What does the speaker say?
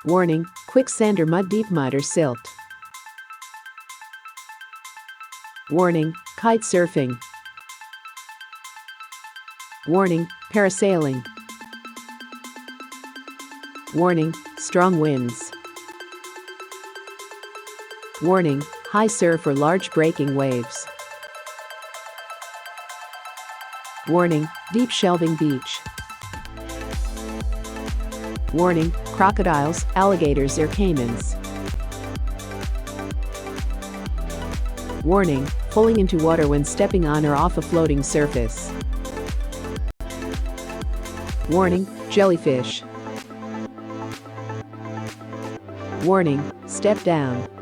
Warning, quicksand or mud, deep mud or silt. Warning, kite surfing. Warning, parasailing. Warning, strong winds. Warning, high surf or large breaking waves. Warning, deep shelving beach. Warning, crocodiles, alligators or caymans. Warning, pulling into water when stepping on or off a floating surface. Warning, jellyfish. Warning, step down.